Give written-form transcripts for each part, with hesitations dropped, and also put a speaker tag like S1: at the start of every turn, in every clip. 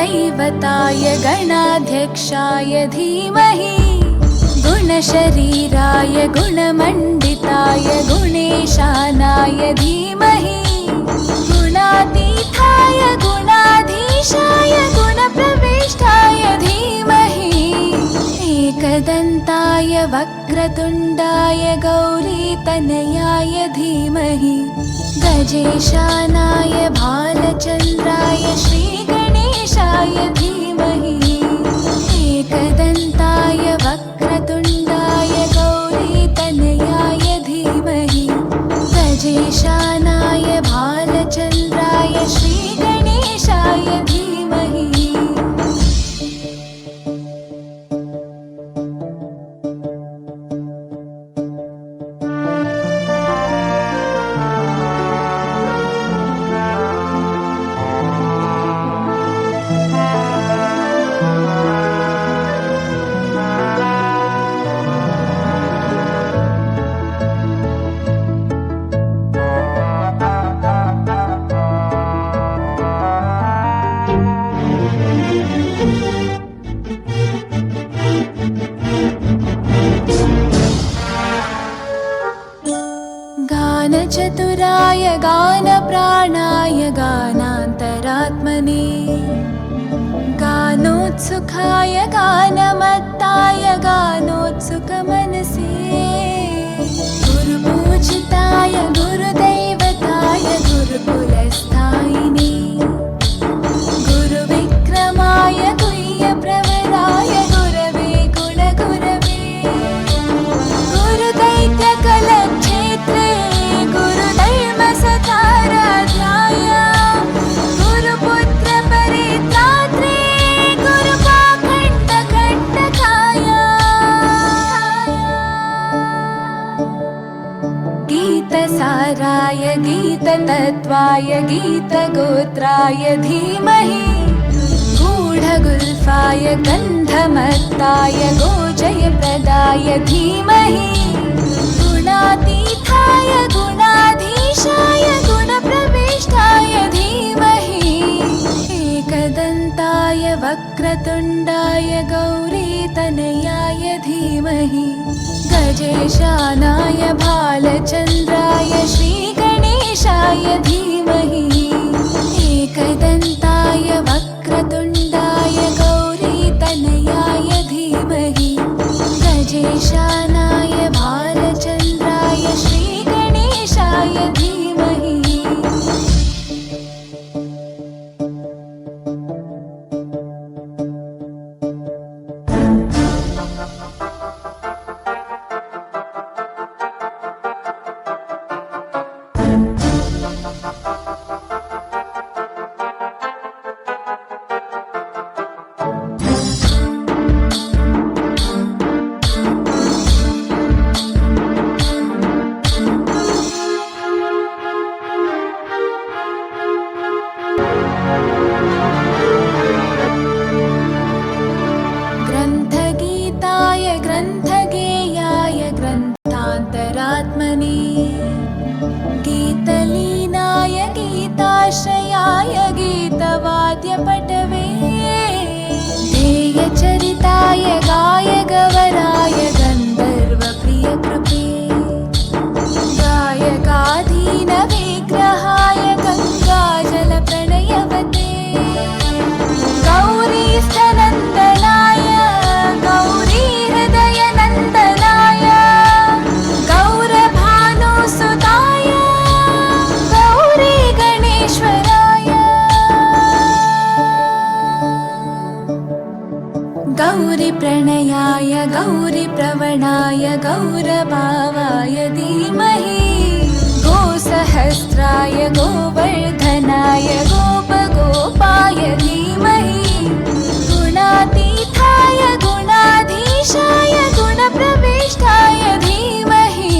S1: गुरुदैवताय गणाध्यक्षाय धीमहि गुणशरीराय गुणमण्डिताय गुणेशानाय धीमहि गुणातीताय गुणाधीशाय गुणप्रविष्टाय धीमहि एकदन्ताय वक्रतुण्डाय गौरीतनयाय धीमहि गजेशानाय भालचन्द्राय श्रीगणेशाय धीमहि एकदन्ताय वक्रतुण्डाय गौरीतनयाय धीमहि गजेशानाय भालचन्द्राय श्रीगणेशाय धीमहि। गानचतुराय गानप्राणाय गानान्तरात्मने गानोत्सुकाय गानमत्ताय गानोत्सुकमनसे गुरुपूजिताय गुरुदैवताय गुरुकुलस्थायिने गुरुविक्रमाय गुह्यप्रवराय गुरवे गुणगुरवे गुरुदैत्यकलक्षेत्रे गुरुधर्मसताराध्याय गुरुपुत्रपरित्रात्रे गुरुपाखण्डकण्टकाय गीतसाराय गीततत्त्वाय गीतगोत्राय धीमहि गूढगुल्फाय गन्धमत्ताय गोजयप्रदाय धीमहि गुणातीताय गुणाधीशाय गुणप्रविष्टाय धीमहि एकदन्ताय वक्रतुण्डाय गौरीतनयाय धीमहि गजेशानाय भालचन्द्राय श्रीगणेशाय धीमहि एकदन्ताय वक्रतुण्डाय गौरीतनयाय धीमहि गजेशानाय भालचन्द्राय श्रीगणेशाय धीमहि। ग्रन्थगीताय ग्रन्थगेयाय ग्रन्थान्तरात्मने गीतलीनाय गीताश्रयाय गीतवाद्यपटवे ध्येयचरिताय गायगवराय गन्धर्वप्रियकृपे गायकाधीनविग्रहाय गङ्गाजलप्रणयवते गौरीस्थनन्दनाय गौरीहृदयनन्दनाय गौरभानुसुताय गौरीगणेश्वराय गौरीप्रणयाय गौरीप्रवणाय गौरभावाय धीमहि गोसहस्राय गोवर्धनाय गोपगोपाय धीमहि गुणातीताय गुणाधीशाय गुणप्रविष्टाय धीमहि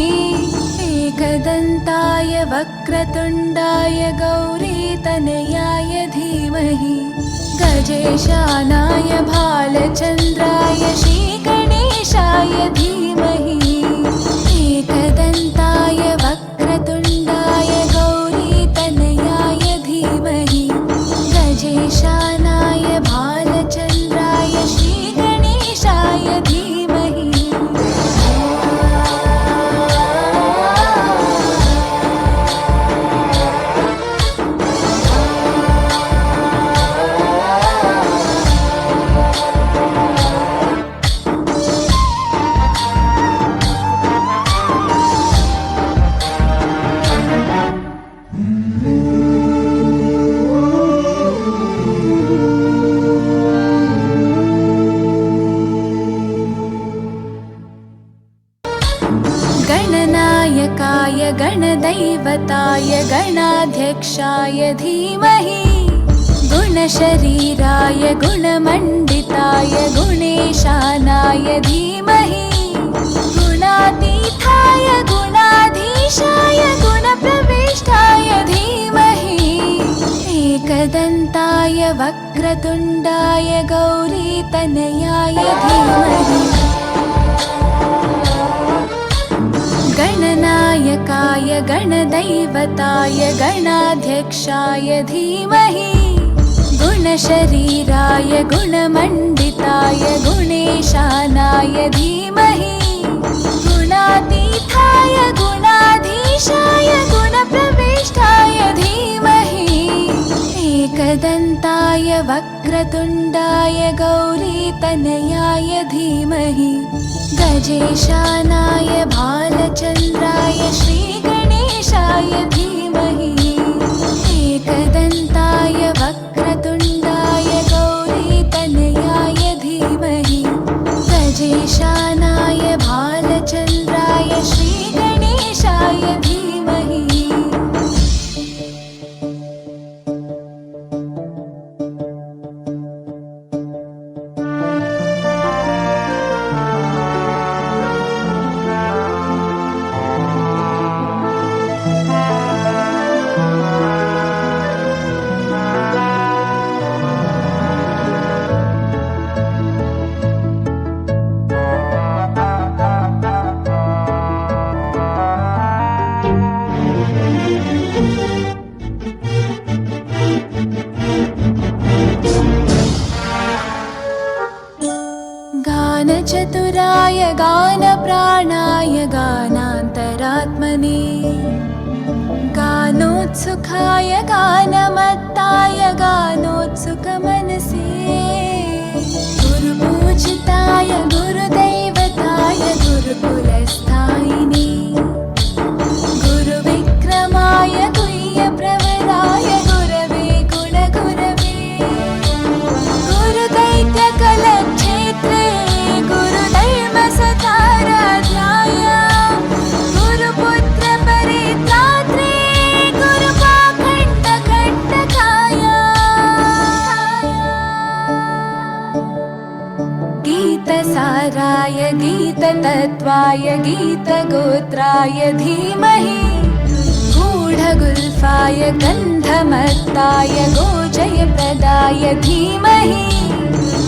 S1: एकदन्ताय वक्रतुण्डाय गौरीतनयाय धीमहि गजेशानाय भालचन्द्राय श्रीगणेशाय धीमहि एकदन्ताय वक्रतुण्डाय गौरीतनयाय धीमहि गजेशानाय गणदैवताय गणाध्यक्षाय धीमहि गुणशरीराय गुणमण्डिताय गुणेशानाय धीमहि गुणातीताय गुणाधीशाय गुणप्रविष्टाय धीमहि एकदन्ताय वक्रतुण्डाय गौरीतनयाय धीमहि गणनायकाय गणदैवताय गणाध्यक्षाय धीमहि गुणशरीराय गुणमण्डिताय गुणेशानाय धीमहि गुणातीताय गुणाधीशाय गुणप्रविष्टाय धीमहि एकदन्ताय वक्रतुण्डाय गौरीतनयाय धीमहि गजेशानाय भालचन्द्राय श्रीगणेशाय धीमहि एकदन्ताय वक्रतुण्डाय गौरीतनयाय धीमहि गजेशानाय भालचन्द्राय श्रीगणेशाय धीमहि गानचतुराय गानप्राणाय गानान्तरात्मने गानोत्सुकाय गानमत्ताय गानोत्सुकमनसे गुरुपूजिताय गुरुदैवताय गुरुकुलस्थायिने गुरुविक्रमाय गुह्यप्रवराय गुरवे गुणगुरवे गुरुदैत्यकलक्षेत्रे गुरुधर्मसताराध्याय गुरुपुत्रपरित्रात्रे गुरुपाखण्डकण्टकाय गीतसाराय गीततत्त्वाय गीतगोत्राय धीमहि गूढगुल्फाय गन्धमत्ताय गोजयप्रदाय धीमहि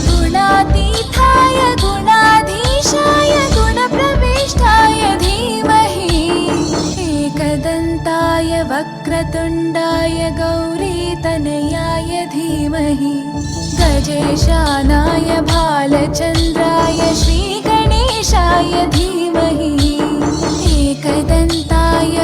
S1: गुणातीताय गुणाधीशाय गुणप्रविष्टाय धीमहि एकदन्ताय वक्रतुण्डाय गौरीतनयाय धीमहि गजेशानाय भालचन्द्राय श्रीगणेशाय धीमहि एकदन्ताय